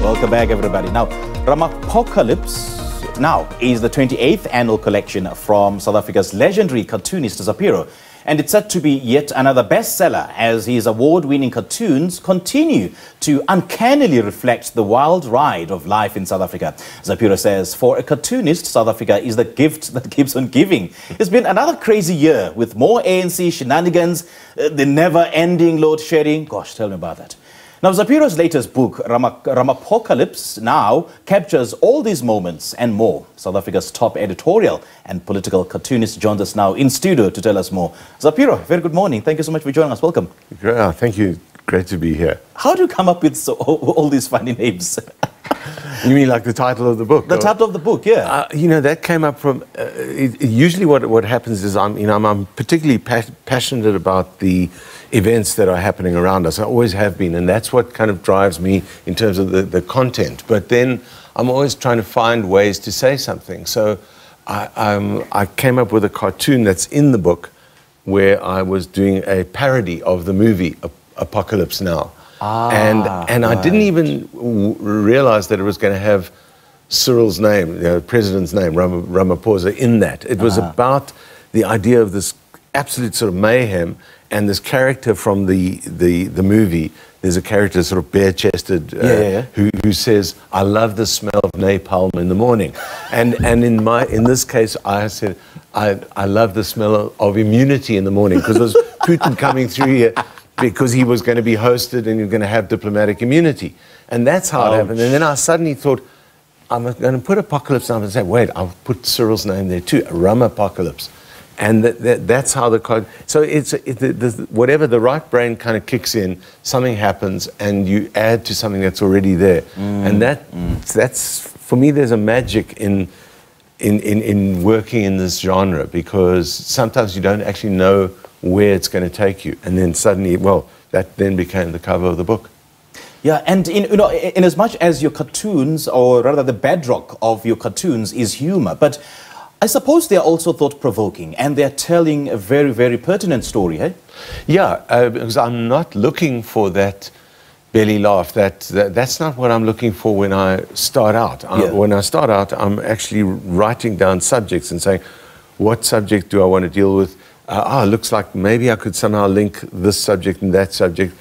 Welcome back, everybody. Now, Ramapocalypse Now is the 28th annual collection from South Africa's legendary cartoonist Zapiro. And it's set to be yet another bestseller as his award-winning cartoons continue to uncannily reflect the wild ride of life in South Africa. Zapiro says, for a cartoonist, South Africa is the gift that keeps on giving. It's been another crazy year with more ANC shenanigans, the never-ending loadshedding. Gosh, tell me about that. Now, Zapiro's latest book, Ramapocalypse Now, captures all these moments and more. South Africa's top editorial and political cartoonist joins us now in studio to tell us more. Zapiro, very good morning. Thank you so much for joining us. Welcome. Thank you. Great to be here. How do you come up with all these funny names? You mean like the title of the book? The title of the book, yeah. You know, that came up from... usually what happens is I'm particularly passionate about the events that are happening around us. I always have been, and that's what kind of drives me in terms of the content. But then I'm always trying to find ways to say something. So I came up with a cartoon that's in the book where I was doing a parody of the movie Apocalypse Now. And I didn't even realize that it was going to have Cyril's name, the president's name, Ramaphosa, in that. It was about the idea of this absolute sort of mayhem and this character from the movie. There's a character sort of bare-chested who says, "I love the smell of napalm in the morning," and in this case, I said, "I love the smell of immunity in the morning," because it was Putin coming through here. Because he was going to be hosted and you're going to have diplomatic immunity. And that's how it happened. And then I suddenly thought, I'm going to put Apocalypse Now and say, wait, I'll put Cyril's name there too, Ramapocalypse. And that's how the card... So whatever the right brain kind of kicks in, something happens and you add to something that's already there. And that's, for me, there's a magic in working in this genre, because sometimes you don't actually know where it's going to take you, and then suddenly, well, that then became the cover of the book. Yeah, and in as much as your cartoons, or rather the bedrock of your cartoons, is humor, but I suppose they are also thought-provoking, and they're telling a very, very pertinent story, eh? Yeah, because I'm not looking for that belly laugh. That's not what I'm looking for when I start out. When I start out, I'm actually writing down subjects and saying, what subject do I want to deal with? It looks like maybe I could somehow link this subject and that subject.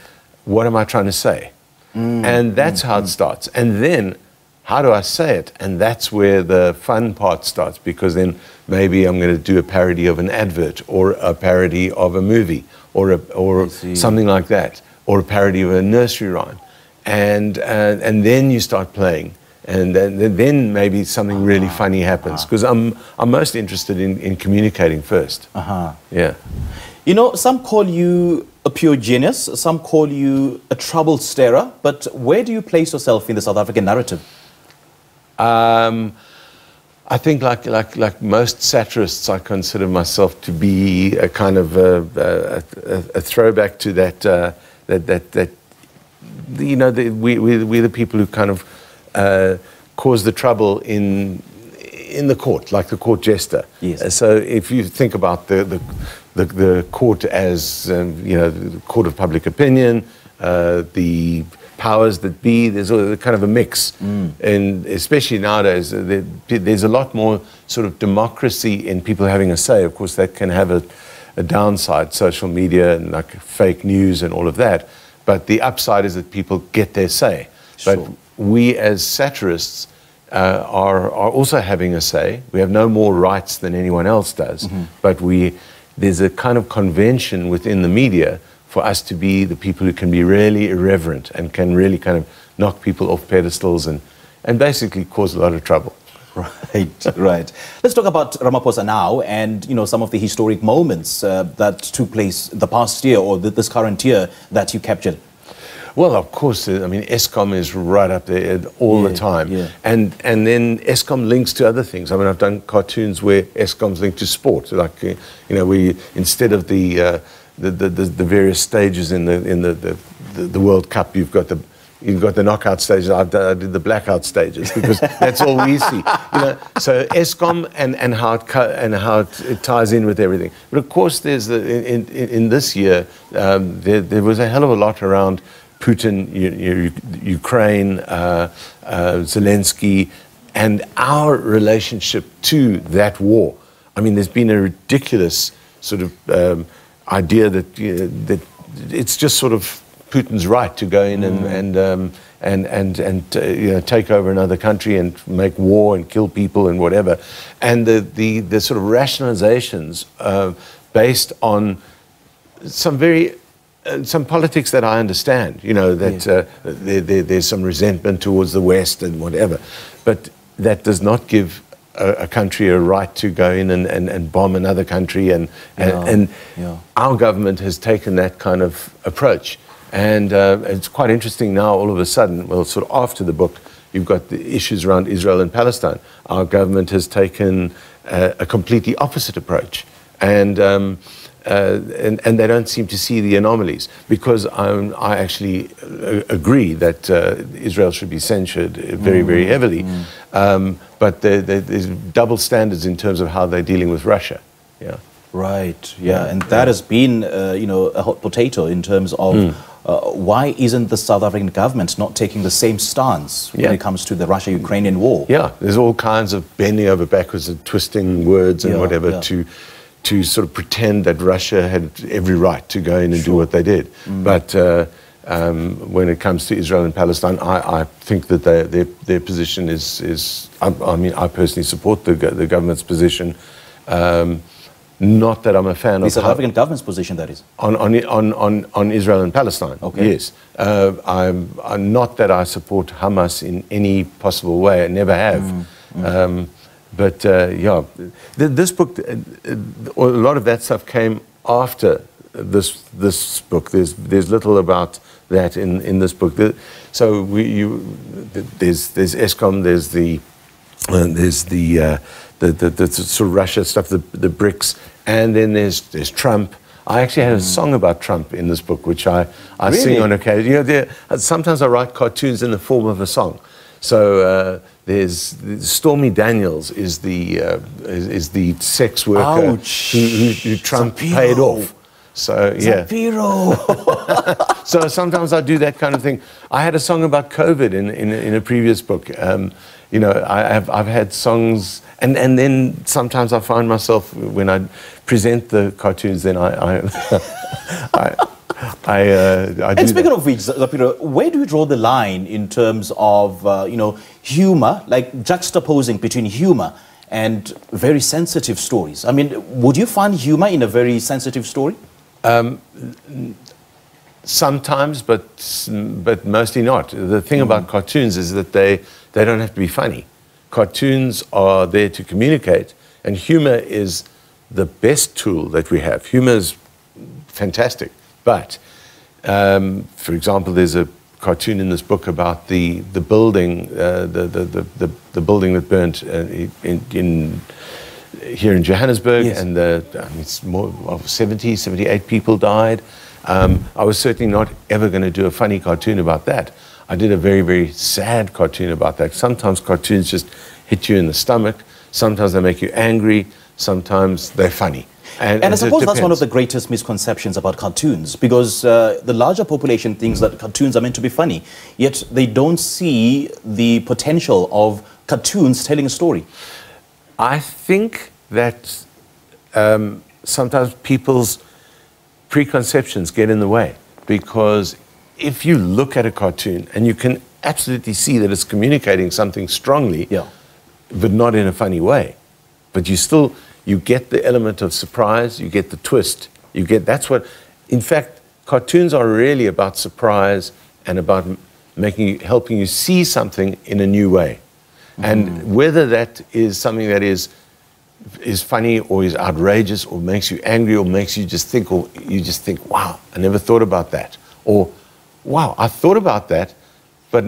What am I trying to say? And that's how it starts. And then, how do I say it? And that's where the fun part starts, because then maybe I'm going to do a parody of an advert, or a parody of a movie, or something like that, or a parody of a nursery rhyme. And then you start playing. And then maybe something really funny happens, because I'm most interested in communicating first. Yeah. You know, some call you a pure genius, some call you a trouble stirrer, but where do you place yourself in the South African narrative? I think like most satirists, I consider myself to be a kind of a throwback to that you know, we're the people who kind of cause the trouble in the court, like the court jester. Yes. So if you think about the court as you know, the court of public opinion, the powers that be, there's a kind of a mix, and especially nowadays, there's a lot more sort of democracy in people having a say. Of course, that can have a downside, social media and like fake news and all of that. But the upside is that people get their say. Sure. But we as satirists are also having a say. We have no more rights than anyone else does, but there's a kind of convention within the media for us to be the people who can be really irreverent and can really kind of knock people off pedestals and basically cause a lot of trouble. Right, right. Let's talk about Ramaposa Now and, you know, some of the historic moments that took place the past year or this current year that you captured. Well, of course, I mean, Eskom is right up there all the time. Yeah. And then Eskom links to other things. I mean, I've done cartoons where Eskom's linked to sport. Like, you know, instead of the various stages in the World Cup, you've got the knockout stages. I did the blackout stages, because that's all we see. You know, so Eskom and how it ties in with everything. But of course, there's in this year there was a hell of a lot around Putin, Ukraine, Zelensky, and our relationship to that war. I mean, there's been a ridiculous sort of idea that that it's just sort of Putin's right to go in and take over another country and make war and kill people and whatever, and the sort of rationalizations based on some politics that I understand, that there's some resentment towards the West and whatever, but that does not give a country a right to go in and bomb another country, and our government has taken that kind of approach, and it's quite interesting now. All of a sudden, well, sort of after the book, you've got the issues around Israel and Palestine. Our government has taken a completely opposite approach, and they don't seem to see the anomalies, because I actually agree that Israel should be censured very, very heavily. But there's double standards in terms of how they're dealing with Russia. Yeah. Right. Yeah, and that has been, a hot potato in terms of why isn't the South African government not taking the same stance when it comes to the Russia-Ukrainian war? Yeah, there's all kinds of bending over backwards and twisting words and whatever to sort of pretend that Russia had every right to go in and do what they did. But when it comes to Israel and Palestine, I think that their position is I mean, I personally support the government's position. Not that I'm a fan of the South African government's position, that is on Israel and Palestine. Okay. Yes, I'm not that I support Hamas in any possible way. I never have. But this book, a lot of that stuff came after this book. There's little about that in this book. So there's ESCOM, there's the sort of Russia stuff, the BRICS, and then there's Trump. I actually had a song about Trump in this book, which I really? sing on occasion. Sometimes I write cartoons in the form of a song. So there's Stormy Daniels is the sex worker who Trump Zapiro. paid off. So Zapiro. So sometimes I do that kind of thing. I had a song about COVID in a previous book. I've had songs, and then sometimes I find myself, when I present the cartoons, then I And speaking of which, Zapiro, where do you draw the line in terms of, humor, like juxtaposing between humor and very sensitive stories? I mean, would you find humor in a very sensitive story? Sometimes, but mostly not. The thing about cartoons is that they don't have to be funny. Cartoons are there to communicate, and humor is the best tool that we have. Humor is fantastic. But, for example, there's a cartoon in this book about the building, the building that burnt here in Johannesburg, yes. And it's more of 78 people died. I was certainly not ever going to do a funny cartoon about that. I did a very, very sad cartoon about that. Sometimes cartoons just hit you in the stomach. Sometimes they make you angry. Sometimes they're funny. And I suppose that's one of the greatest misconceptions about cartoons, because the larger population thinks that cartoons are meant to be funny, yet they don't see the potential of cartoons telling a story. I think that sometimes people's preconceptions get in the way, because if you look at a cartoon and you can absolutely see that it's communicating something strongly, but not in a funny way, but you get the element of surprise, you get the twist, that's what, in fact, cartoons are really about surprise and about helping you see something in a new way. And whether that is something that is funny or is outrageous or makes you angry or makes you just think, wow, I never thought about that. Or, wow, I thought about that, but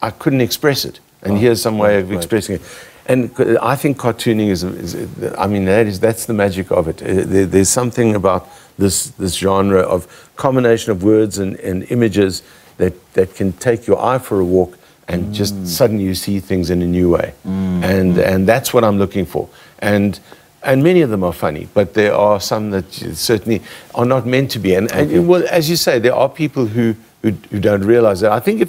I couldn't express it. And here's some way of expressing it. And I think cartooning that's the magic of it. There's something about this genre of combination of words and images that can take your eye for a walk and just suddenly you see things in a new way. And that's what I'm looking for. And many of them are funny, but there are some that certainly are not meant to be. And well, as you say, there are people who who don't realize that. I think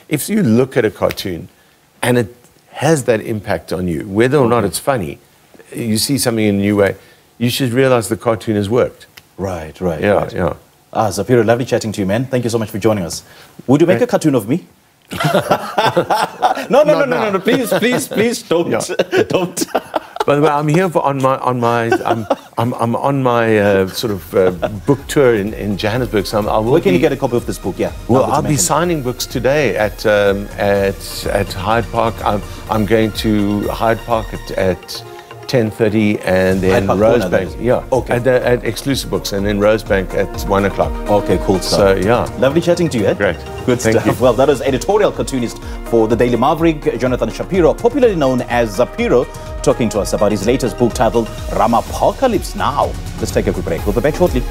if you look at a cartoon and it has that impact on you, whether or not it's funny, you see something in a new way, you should realize the cartoon has worked. Right. Yeah, yeah. Zapiro, lovely chatting to you, man. Thank you so much for joining us. Would you make a cartoon of me? No, please don't. Yeah. Don't. By the way, I'm here I'm on my sort of book tour in Johannesburg. So Where can you get a copy of this book? Yeah. Well, I'll be signing books today at Hyde Park. I'm going to Hyde Park at 10:30, and then Rosebank. Yeah. Okay. At Exclusive Books, and then Rosebank at 1 o'clock. Okay, cool stuff. So yeah. Lovely chatting to you. Eh? Great. Good Thank stuff. you. Well, that is editorial cartoonist for the Daily Maverick, Jonathan Shapiro, popularly known as Zapiro, talking to us about his latest book titled Ramapocalypse Now. Let's take a quick break. We'll be back shortly.